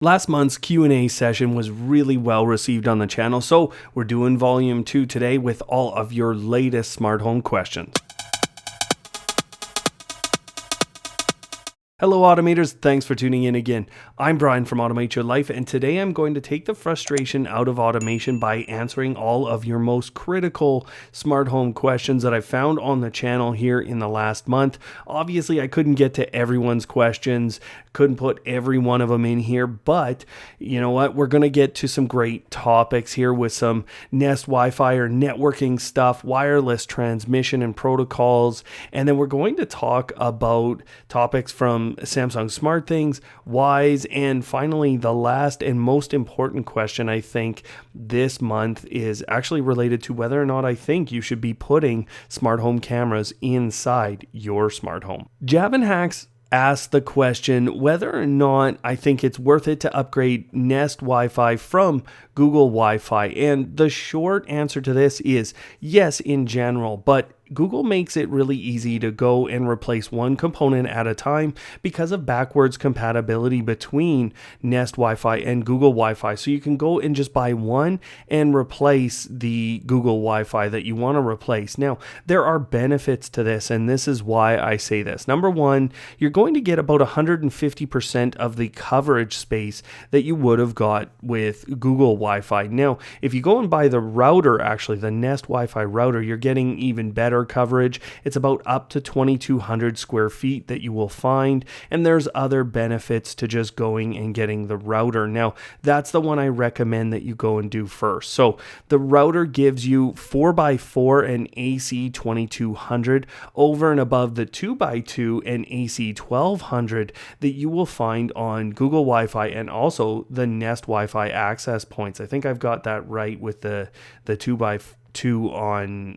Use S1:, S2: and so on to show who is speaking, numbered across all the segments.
S1: Last month's Q&A session was really well received on the channel, so we're doing volume 2 today with all of your latest smart home questions. Hello automators, thanks for tuning in again. I'm Brian from Automate Your Life, and today I'm going to take the frustration out of automation by answering all of your most critical smart home questions that I found on the channel here in the last month. Obviously, I couldn't get to everyone's questions, couldn't put every one of them in here, but you know what? We're going to get to some great topics here with some Nest Wi-Fi or networking stuff, wireless transmission and protocols, and then we're going to talk about topics from Samsung SmartThings, Wyze, and finally the last and most important question I think this month is actually related to whether or not I think you should be putting smart home cameras inside your smart home. Javin Hacks asked the question whether or not I think it's worth it to upgrade Nest Wi-Fi from Google Wi-Fi, and the short answer to this is yes in general, but Google makes it really easy to go and replace one component at a time because of backwards compatibility between Nest Wi-Fi and Google Wi-Fi. So you can go and just buy one and replace the Google Wi-Fi that you want to replace. Now, there are benefits to this, and this is why I say this. Number one, you're going to get about 150% of the coverage space that you would have got with Google Wi-Fi. Now, if you go and buy the router, actually the Nest Wi-Fi router, you're getting even better coverage. It's about up to 2,200 square feet that you will find, and there's other benefits to just going and getting the router. Now, that's the one I recommend that you go and do first. So the router gives you 4x4 and AC 2200 over and above the 2x2 and AC 1200 that you will find on Google Wi-Fi and also the Nest Wi-Fi access points. I think I've got that right with the 2x2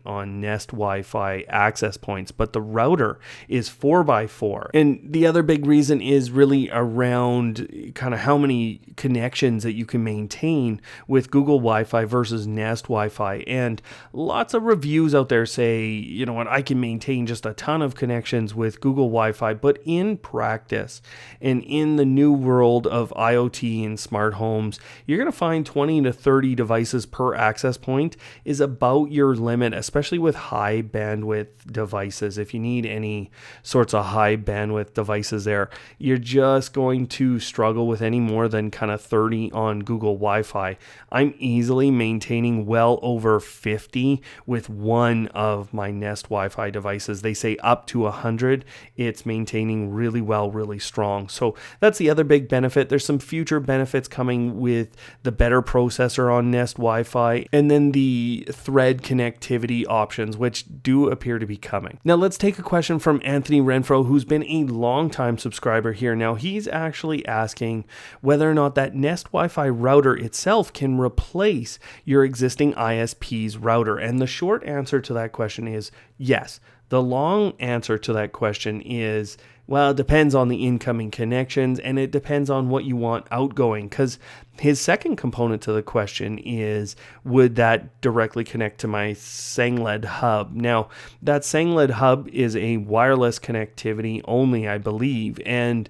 S1: on Nest Wi-Fi access points, but the router is 4x4. And the other big reason is really around kind of how many connections that you can maintain with Google Wi-Fi versus Nest Wi-Fi. And lots of reviews out there say, you know what, I can maintain just a ton of connections with Google Wi-Fi, but in practice and in the new world of IoT and smart homes, you're going to find 20 to 30 devices per access point is about your limit, especially with high bandwidth devices. If you need any sorts of high bandwidth devices there, you're just going to struggle with any more than kind of 30 on Google Wi-Fi. I'm easily maintaining well over 50 with one of my Nest Wi-Fi devices. They say up to 100. It's maintaining really well, really strong. So that's the other big benefit. There's some future benefits coming with the better processor on Nest Wi-Fi, and then the thread connectivity options, which do appear to be coming. Now let's take a question from Anthony Renfro, who's been a long-time subscriber here. Now he's actually asking whether or not that Nest Wi-Fi router itself can replace your existing ISP's router. And the short answer to that question is yes. The long answer to that question is, well, it depends on the incoming connections and it depends on what you want outgoing, because his second component to the question is, would that directly connect to my SangLed hub? Now, that SangLed hub is a wireless connectivity only, I believe, and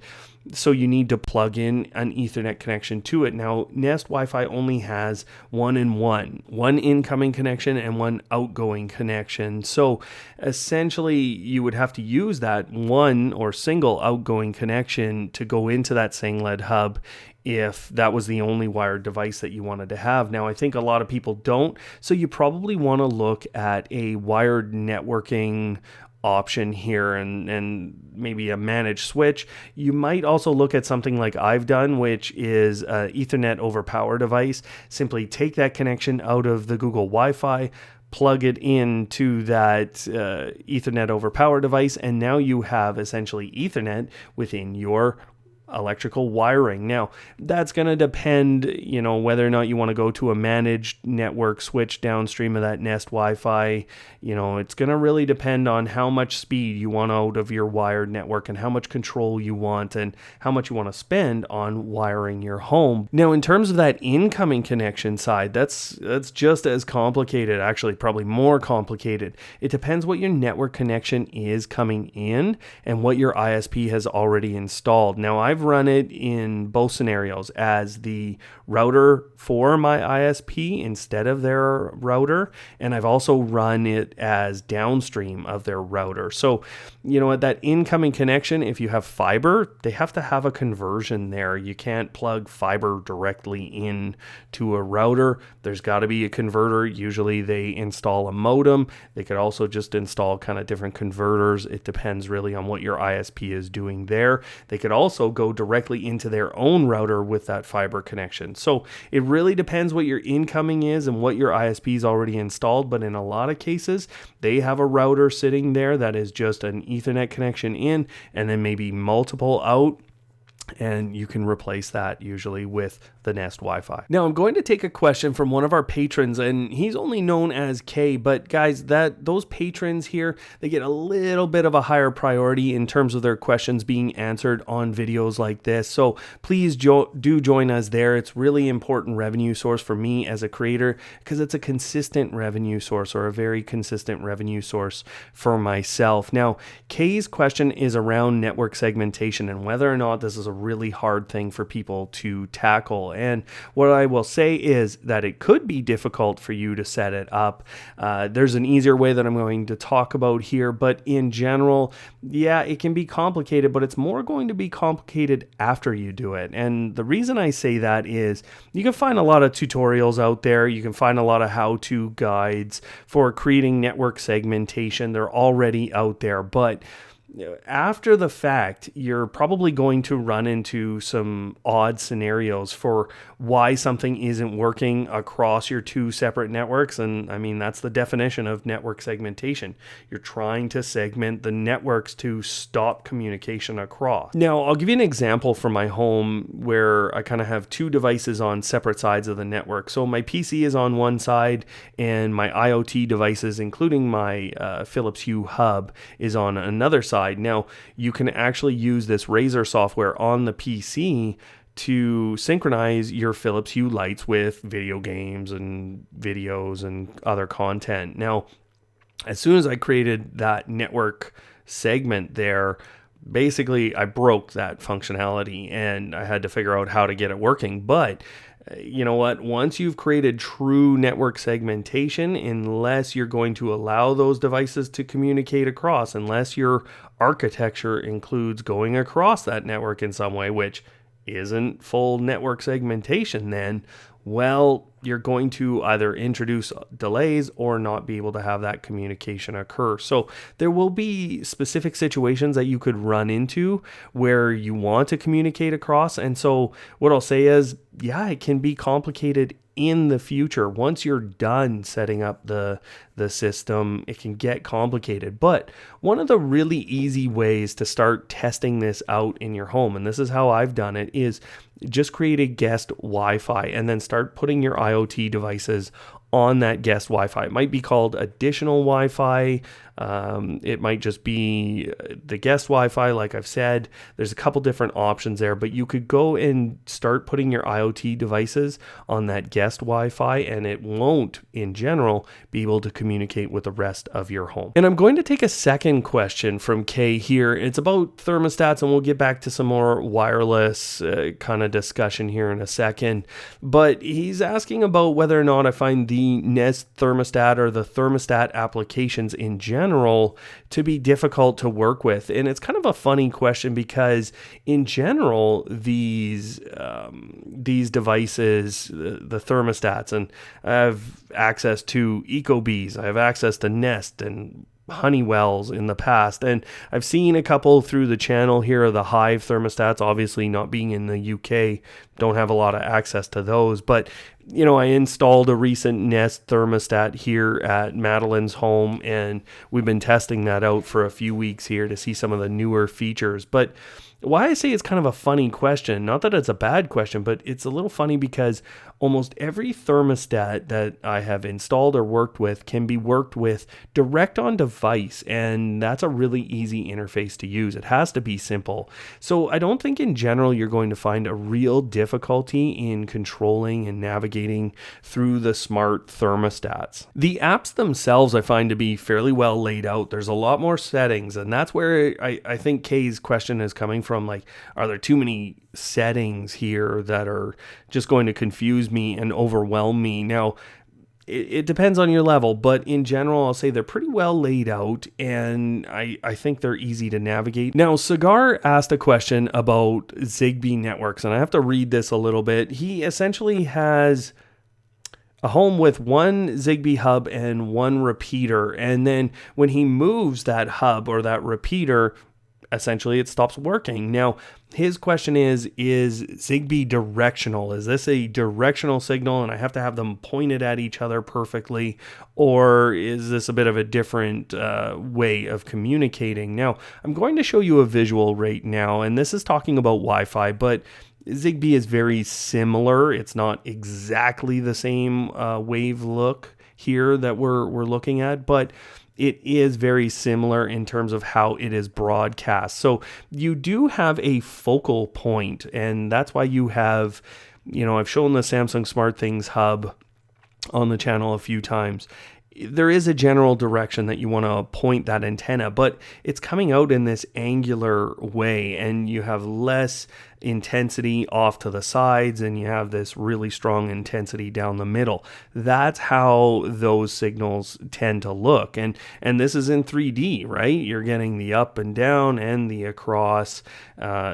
S1: so you need to plug in an Ethernet connection to it. Now, Nest Wi-Fi only has one incoming connection and one outgoing connection. So essentially, you would have to use that one or single outgoing connection to go into that SangLed hub if that was the only wired device that you wanted to have. Now, I think a lot of people don't, so you probably want to look at a wired networking option here and maybe a managed switch. You might also look at something like I've done, which is an Ethernet over power device. Simply take that connection out of the Google Wi-Fi, plug it into that Ethernet over power device, and now you have essentially Ethernet within your electrical wiring. Now, that's going to depend, whether or not you want to go to a managed network switch downstream of that Nest Wi-Fi. It's going to really depend on how much speed you want out of your wired network and how much control you want and how much you want to spend on wiring your home. Now, in terms of that incoming connection side, that's just as complicated, actually probably more complicated. It depends what your network connection is coming in and what your ISP has already installed. Now, I I've run it in both scenarios as the router for my ISP instead of their router, and I've also run it as downstream of their router. So, at that incoming connection, if you have fiber, they have to have a conversion there. You can't plug fiber directly in to a router. There's got to be a converter. Usually they install a modem. They could also just install kind of different converters. It depends really on what your ISP is doing there. They could also go directly into their own router with that fiber connection. So it really depends what your incoming is and what your ISP is already installed. But in a lot of cases, they have a router sitting there that is just an Ethernet connection in and then maybe multiple out. And you can replace that usually with the Nest Wi-Fi. Now I'm going to take a question from one of our patrons, and he's only known as K, but guys, those patrons here, they get a little bit of a higher priority in terms of their questions being answered on videos like this. So please do join us there. It's really important revenue source for me as a creator because it's a consistent revenue source, or a very consistent revenue source for myself. Now, K's question is around network segmentation and whether or not this is a really hard thing for people to tackle. And what I will say is that it could be difficult for you to set it up. There's an easier way that I'm going to talk about here, but in general, yeah, it can be complicated, but it's more going to be complicated after you do it. And the reason I say that is you can find a lot of tutorials out there. You can find a lot of how-to guides for creating network segmentation. They're already out there, but after the fact, you're probably going to run into some odd scenarios for why something isn't working across your two separate networks. And I mean, that's the definition of network segmentation. You're trying to segment the networks to stop communication across. Now, I'll give you an example from my home where I kind of have two devices on separate sides of the network. So my PC is on one side and my IoT devices, including my Philips Hue hub, is on another side. Now, you can actually use this Razer software on the PC to synchronize your Philips Hue lights with video games and videos and other content. Now, as soon as I created that network segment there, basically I broke that functionality and I had to figure out how to get it working. But you know what? Once you've created true network segmentation, unless you're going to allow those devices to communicate across, unless your architecture includes going across that network in some way, which isn't full network segmentation, then, well, you're going to either introduce delays or not be able to have that communication occur. So there will be specific situations that you could run into where you want to communicate across. And so what I'll say is, yeah, it can be complicated in the future. Once you're done setting up the system, it can get complicated. But one of the really easy ways to start testing this out in your home, and this is how I've done it, is just create a guest Wi-Fi and then start putting your IoT devices on that guest Wi-Fi. It might be called additional Wi-Fi. It might just be the guest Wi-Fi, like I've said. There's a couple different options there, but you could go and start putting your IoT devices on that guest Wi-Fi, and it won't, in general, be able to communicate with the rest of your home. And I'm going to take a second question from Kay here. It's about thermostats, and we'll get back to some more wireless kind of discussion here in a second. But he's asking about whether or not I find the Nest thermostat or the thermostat applications in general to be difficult to work with. And it's kind of a funny question because in general, these devices, the thermostats, and I have access to Ecobees, I have access to Nest and Honeywells in the past, and I've seen a couple through the channel here of the Hive thermostats. Obviously, not being in the UK, don't have a lot of access to those, but you know, I installed a recent Nest thermostat here at Madeline's home, and we've been testing that out for a few weeks here to see some of the newer features. But why I say it's kind of a funny question, not that it's a bad question, but it's a little funny because almost every thermostat that I have installed or worked with can be worked with direct on device, and that's a really easy interface to use. It has to be simple. So I don't think in general you're going to find a real difficulty in controlling and navigating through the smart thermostats. The apps themselves I find to be fairly well laid out. There's a lot more settings, and that's where I think Kay's question is coming from from like, are there too many settings here that are just going to confuse me and overwhelm me? Now, it depends on your level, but in general, I'll say they're pretty well laid out, and I think they're easy to navigate. Now, Cigar asked a question about ZigBee networks, and I have to read this a little bit. He essentially has a home with one ZigBee hub and one repeater, and then when he moves that hub or that repeater, essentially it stops working. Now, his question is ZigBee directional? Is this a directional signal and I have to have them pointed at each other perfectly? Or is this a bit of a different way of communicating? Now, I'm going to show you a visual right now, and this is talking about Wi-Fi, but ZigBee is very similar. It's not exactly the same wave look here that we're looking at, but it is very similar in terms of how it is broadcast. So you do have a focal point, and that's why you have, I've shown the Samsung SmartThings hub on the channel a few times. There is a general direction that you want to point that antenna, but it's coming out in this angular way, and you have less intensity off to the sides, and you have this really strong intensity down the middle. That's how those signals tend to look. And this is in 3D, right? You're getting the up and down and the across.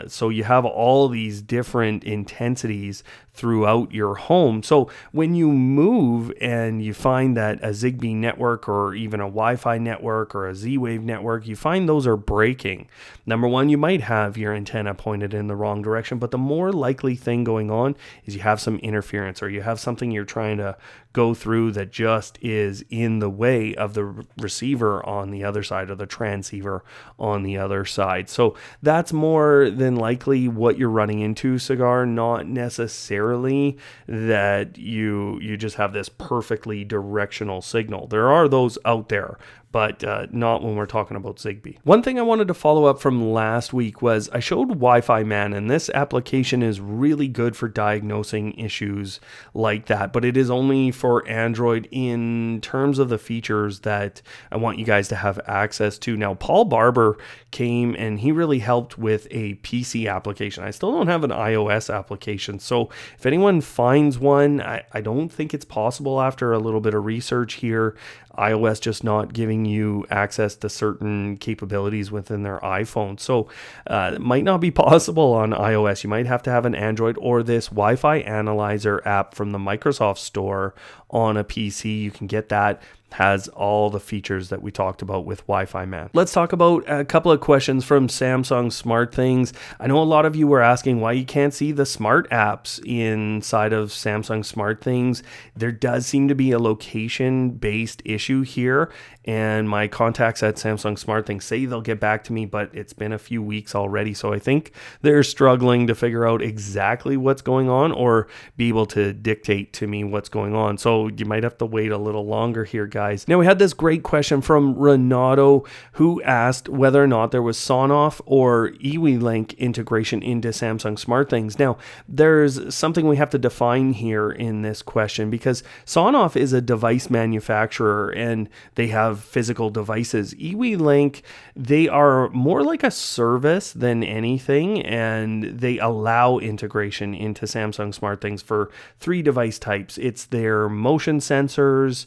S1: So you have all these different intensities throughout your home. So when you move and you find that a ZigBee network or even a Wi-Fi network or a Z-Wave network, you find those are breaking. Number one, you might have your antenna pointed in the wrong direction, but the more likely thing going on is you have some interference, or you have something you're trying to go through that just is in the way of the receiver on the other side, or the transceiver on the other side. So that's more than likely what you're running into, Cigar, not necessarily that you just have this perfectly directional signal. There are those out there, but not when we're talking about ZigBee. One thing I wanted to follow up from last week was I showed Wi-Fi Man, and this application is really good for diagnosing issues like that, but it is only for Android in terms of the features that I want you guys to have access to. Now, Paul Barber came and he really helped with a PC application. I still don't have an iOS application, so if anyone finds one, I don't think it's possible after a little bit of research here. iOS just not giving you access to certain capabilities within their iPhone. So it might not be possible on iOS. You might have to have an Android or this Wi-Fi Analyzer app from the Microsoft Store on a PC. You can get that. Has all the features that we talked about with Wi-Fi Man. Let's talk about a couple of questions from Samsung SmartThings. I know a lot of you were asking why you can't see the smart apps inside of Samsung SmartThings. There does seem to be a location-based issue here, and my contacts at Samsung SmartThings say they'll get back to me, but it's been a few weeks already, so I think they're struggling to figure out exactly what's going on or be able to dictate to me what's going on. So you might have to wait a little longer here, guys. Now, we had this great question from Renato, who asked whether or not there was SON-OFF or eWeLink integration into Samsung SmartThings. Now, there's something we have to define here in this question, because SON-OFF is a device manufacturer and they have physical devices. eWeLink, they are more like a service than anything, and they allow integration into Samsung SmartThings for 3 device types. It's their motion sensors,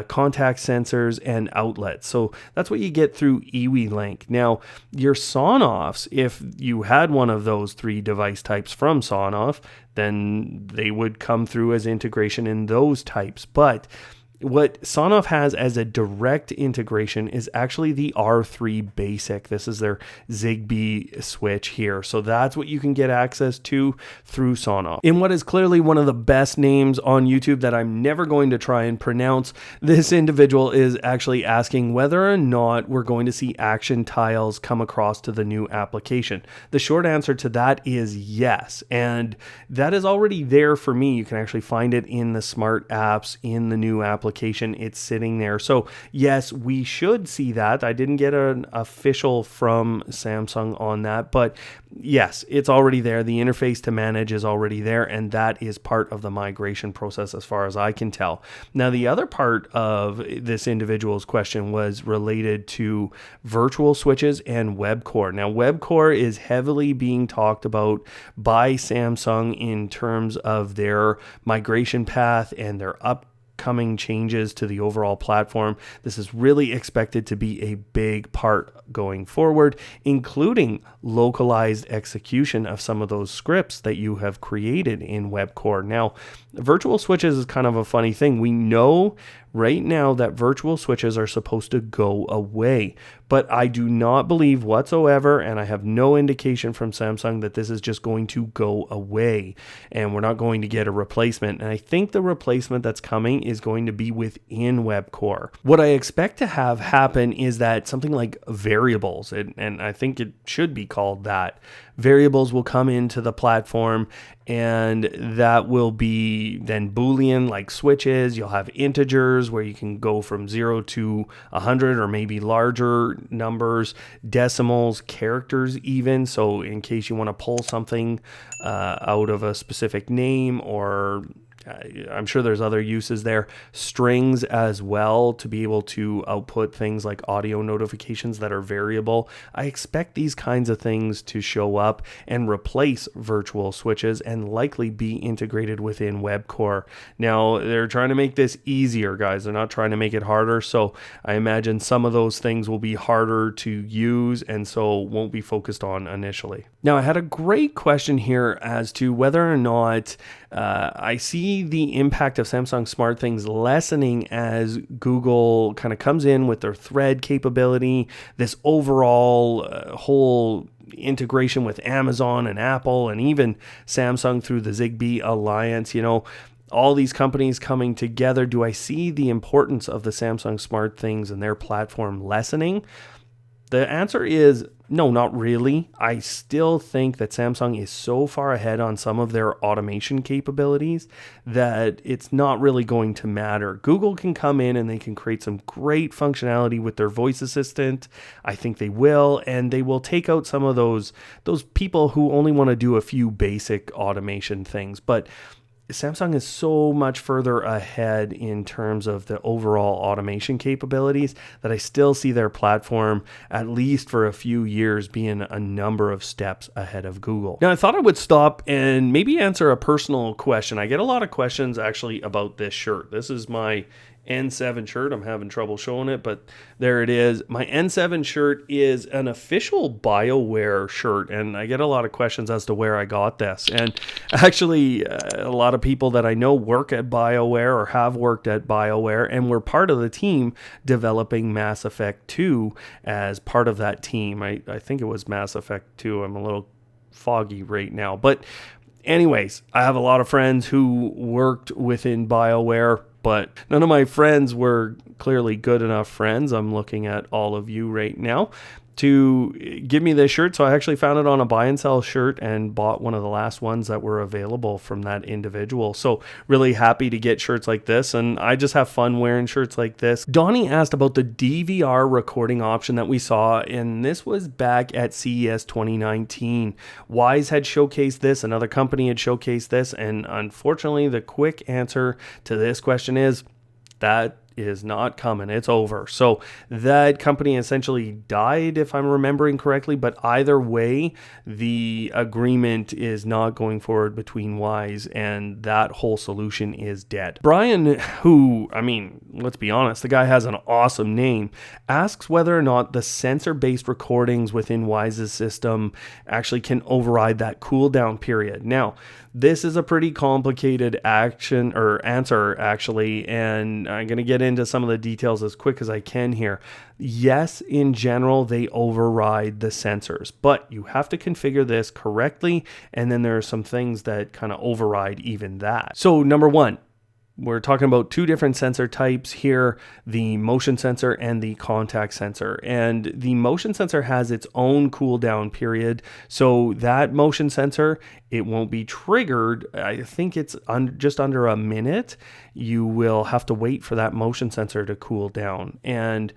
S1: contact sensors, and outlets. So that's what you get through eWeLink. Now, your SON-OFFs, if you had one of those 3 device types from SON-OFF, then they would come through as integration in those types. But what SON-OFF has as a direct integration is actually the R3 Basic. This is their ZigBee switch here. So that's what you can get access to through SON-OFF. In what is clearly one of the best names on YouTube that I'm never going to try and pronounce, this individual is actually asking whether or not we're going to see action tiles come across to the new application. The short answer to that is yes. And that is already there for me. You can actually find it in the smart apps in the new application. application, it's sitting there. So yes, we should see that. I didn't get an official from Samsung on that, but yes, it's already there. The interface to manage is already there, and that is part of the migration process as far as I can tell. Now, the other part of this individual's question was related to virtual switches and web core. Now, web core is heavily being talked about by Samsung in terms of their migration path and their upcoming changes to the overall platform. This is really expected to be a big part going forward, including localized execution of some of those scripts that you have created in web core. Now, virtual switches is kind of a funny thing. We know right now that virtual switches are supposed to go away, but I do not believe whatsoever, and I have no indication from Samsung that this is just going to go away and we're not going to get a replacement. And I think the replacement that's coming is going to be within web core. What I expect to have happen is that something like variables, and I think it should be called that, variables will come into the platform, and that will be then Boolean like switches. You'll have integers where you can go from 0 to 100 or maybe larger numbers, decimals, characters even. So in case you want to pull something out of a specific name, or I'm sure there's other uses there, strings as well, to be able to output things like audio notifications that are variable. I expect these kinds of things to show up and replace virtual switches and likely be integrated within web core. Now, they're trying to make this easier, guys. They're not trying to make it harder. So I imagine some of those things will be harder to use and so won't be focused on initially. Now, I had a great question here as to whether or not I see the impact of Samsung SmartThings lessening as Google kind of comes in with their thread capability, this overall whole integration with Amazon and Apple and even Samsung through the ZigBee alliance, all these companies coming together. Do I see the importance of the Samsung SmartThings and their platform lessening? The answer is no, not really. I still think that Samsung is so far ahead on some of their automation capabilities that it's not really going to matter. Google can come in and they can create some great functionality with their voice assistant. I think they will, and they will take out some of those people who only want to do a few basic automation things. But Samsung is so much further ahead in terms of the overall automation capabilities that I still see their platform, at least for a few years, being a number of steps ahead of Google. Now, I thought I would stop and maybe answer a personal question. I get a lot of questions actually about this shirt. This is my N7 shirt. I'm having trouble showing it, but there it is. My N7 shirt is an official BioWare shirt, and I get a lot of questions as to where I got this. And actually, a lot of people that I know work at BioWare or have worked at BioWare, and were part of the team developing Mass Effect 2 as part of that team. I think it was Mass Effect 2. I'm a little foggy right now. But anyways, I have a lot of friends who worked within BioWare, but none of my friends were clearly good enough friends. I'm looking at all of you right now to give me this shirt. So I actually found it on a buy and sell shirt and bought one of the last ones that were available from that individual. So really happy to get shirts like this, and I just have fun wearing shirts like this. Donnie asked about the DVR recording option that we saw, and this was back at CES 2019. Wyze had showcased this, another company had showcased this, and unfortunately the quick answer to this question is that is not coming. It's over. So that company essentially died, if I'm remembering correctly, but either way, the agreement is not going forward between Wyze, and that whole solution is dead. Brian, who, let's be honest, the guy has an awesome name, asks whether or not the sensor-based recordings within Wyze's system actually can override that cooldown period. Now, this is a pretty complicated answer, actually, and I'm going to get into some of the details as quick as I can here. Yes, in general, they override the sensors, but you have to configure this correctly, and then there are some things that kind of override even that. So number one, we're talking about two different sensor types here, the motion sensor and the contact sensor. And the motion sensor has its own cooldown period. So that motion sensor, it won't be triggered. I think it's just under a minute. You will have to wait for that motion sensor to cool down. And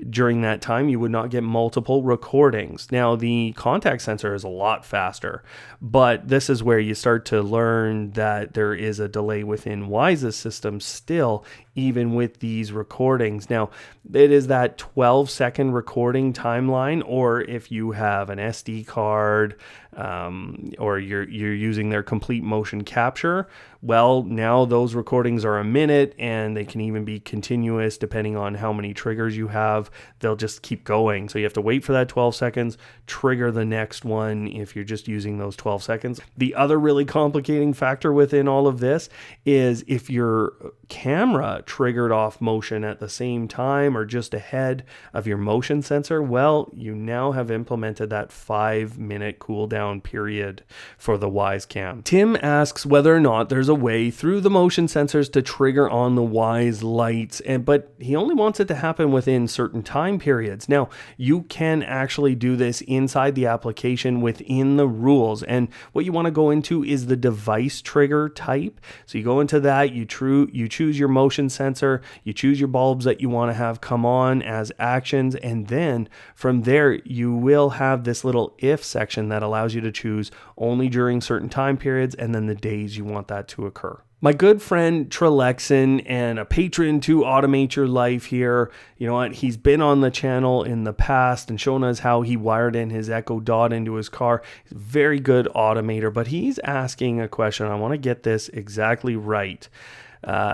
S1: during that time, you would not get multiple recordings. Now, the contact sensor is a lot faster, but this is where you start to learn that there is a delay within Wyze's system still, even with these recordings. Now, it is that 12-second recording timeline, or if you have an SD card, or you're using their complete motion capture, well, now those recordings are a minute, and they can even be continuous depending on how many triggers you have. They'll just keep going. So you have to wait for that 12 seconds, trigger the next one if you're just using those 12 seconds. The other really complicating factor within all of this is if your camera triggered off motion at the same time or just ahead of your motion sensor, well, you now have implemented that 5-minute cooldown period for the Wyze Cam. Tim asks whether or not there's a way through the motion sensors to trigger on the Wyze lights, but he only wants it to happen within certain time periods. Now, you can actually do this inside the application within the rules, and what you want to go into is the device trigger type. So you go into that, you choose your motion sensor, you choose your bulbs that you want to have come on as actions, and then from there you will have this little if section that allows you to choose only during certain time periods and then the days you want that to occur. My good friend Trelexin, and a patron to Automate Your Life here, you know what, he's been on the channel in the past and shown us how he wired in his Echo Dot into his car. He's a very good automator, but he's asking a question. I want to get this exactly right.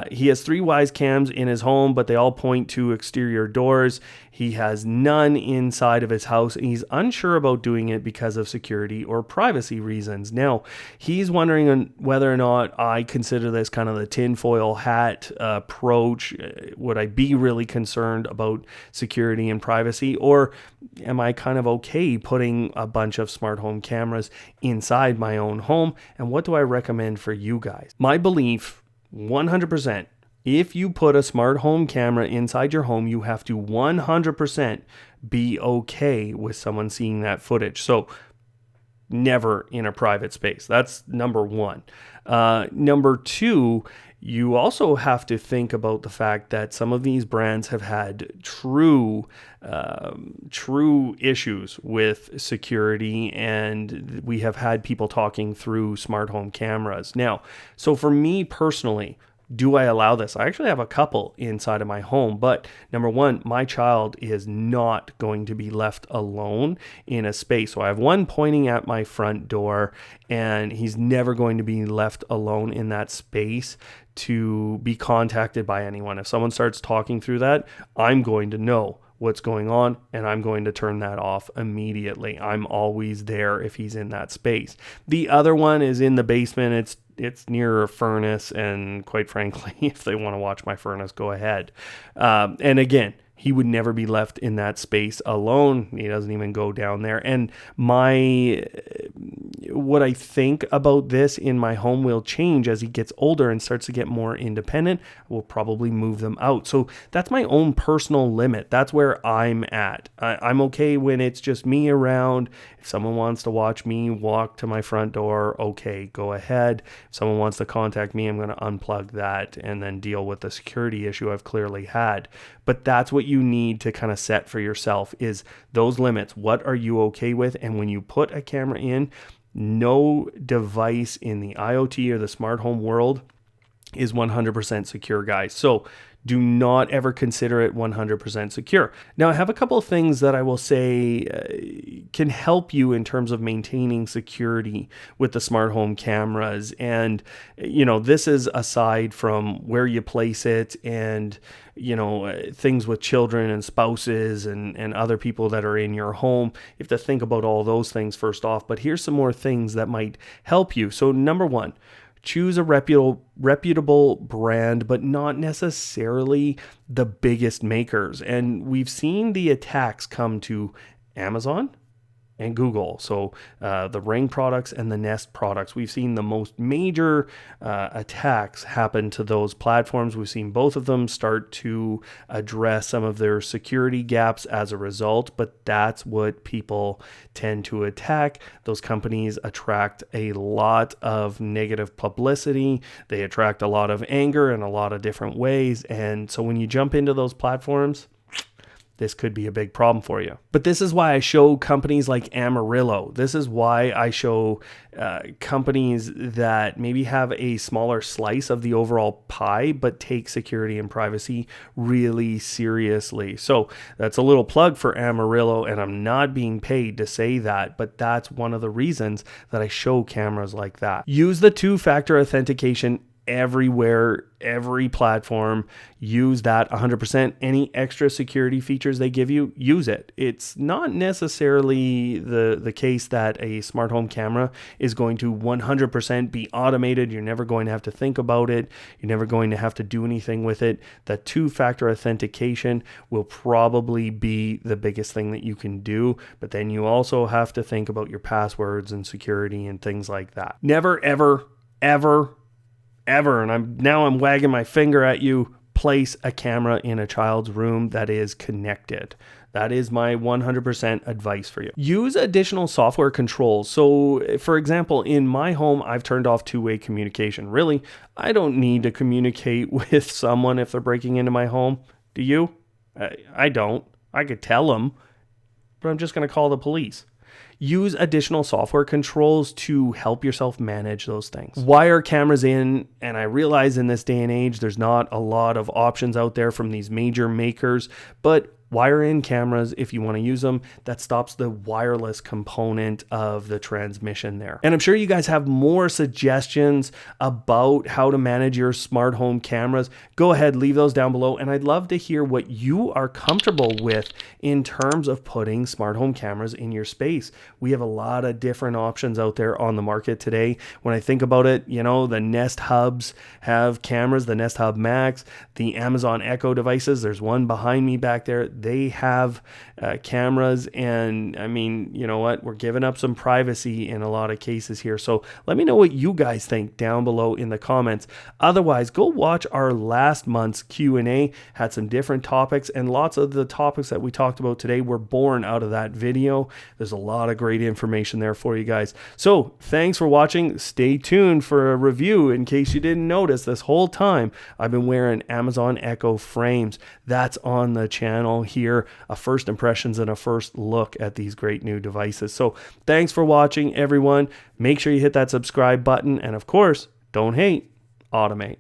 S1: He has 3 Wyze cams in his home, but they all point to exterior doors. He has none inside of his house, and he's unsure about doing it because of security or privacy reasons. Now, he's wondering whether or not I consider this kind of the tinfoil hat approach. Would I be really concerned about security and privacy, or am I kind of okay putting a bunch of smart home cameras inside my own home? And what do I recommend for you guys? My belief, 100%, if you put a smart home camera inside your home, you have to 100% be okay with someone seeing that footage. So never in a private space. That's number one. Number two, you also have to think about the fact that some of these brands have had true issues with security, and we have had people talking through smart home cameras. Now, so for me personally, do I allow this? I actually have a couple inside of my home, but number one, my child is not going to be left alone in a space. So I have one pointing at my front door, and he's never going to be left alone in that space to be contacted by anyone. If someone starts talking through that, I'm going to know what's going on, and I'm going to turn that off immediately. I'm always there if he's in that space. The other one is in the basement. It's near a furnace, and quite frankly, if they want to watch my furnace, go ahead. And again, he would never be left in that space alone. He doesn't even go down there. And what I think about this in my home will change as he gets older and starts to get more independent. We'll probably move them out. So that's my own personal limit. That's where I'm at. I'm okay when it's just me around. If someone wants to watch me walk to my front door, okay, go ahead. If someone wants to contact me, I'm going to unplug that and then deal with the security issue I've clearly had. But that's what you need to kind of set for yourself, is those limits. What are you okay with? And when you put a camera in, no device in the IoT or the smart home world is 100% secure, guys. So do not ever consider it 100% secure. Now, I have a couple of things that I will say can help you in terms of maintaining security with the smart home cameras. And, you know, this is aside from where you place it and, you know, things with children and spouses and other people that are in your home. You have to think about all those things first off. But here's some more things that might help you. So number one, choose a reputable brand, but not necessarily the biggest makers. And we've seen the attacks come to Amazon, and Google. So the Ring products and the Nest products. We've seen the most major attacks happen to those platforms. We've seen both of them start to address some of their security gaps as a result, but that's what people tend to attack. Those companies attract a lot of negative publicity. They attract a lot of anger in a lot of different ways. And so when you jump into those platforms, this could be a big problem for you. But this is why I show companies like Amarillo. This is why I show companies that maybe have a smaller slice of the overall pie, but take security and privacy really seriously. So that's a little plug for Amarillo, and I'm not being paid to say that, but that's one of the reasons that I show cameras like that. Use the two-factor authentication everywhere, every platform. Use that 100%. Any extra security features they give you, use it. It's not necessarily the case that a smart home camera is going to 100% be automated. You're never going to have to think about it. You're never going to have to do anything with it. The two-factor authentication will probably be the biggest thing that you can do, but then you also have to think about your passwords and security and things like that. Never, ever, ever, and I'm wagging my finger at you, place a camera in a child's room that is connected. That is my 100% advice for you. Use additional software controls. So for example, in my home, I've turned off two-way communication. Really, I don't need to communicate with someone if they're breaking into my home. Do you? I don't. I could tell them, but I'm just going to call the police. Use additional software controls to help yourself manage those things. Wire cameras in, and I realize in this day and age, there's not a lot of options out there from these major makers, but wire in cameras if you want to use them. That stops the wireless component of the transmission there. And I'm sure you guys have more suggestions about how to manage your smart home cameras. Go ahead, leave those down below. And I'd love to hear what you are comfortable with in terms of putting smart home cameras in your space. We have a lot of different options out there on the market today. When I think about it, you know, the Nest Hubs have cameras, the Nest Hub Max, the Amazon Echo devices. There's one behind me back there. They have cameras, and I mean, you know what? We're giving up some privacy in a lot of cases here. So let me know what you guys think down below in the comments. Otherwise, go watch our last month's Q&A. Had some different topics, and lots of the topics that we talked about today were born out of that video. There's a lot of great information there for you guys. So thanks for watching. Stay tuned for a review. In case you didn't notice, this whole time I've been wearing Amazon Echo frames. That's on the channel here, a first impressions and a first look at these great new devices. So thanks for watching, everyone. Make sure you hit that subscribe button, and of course, don't hate, automate.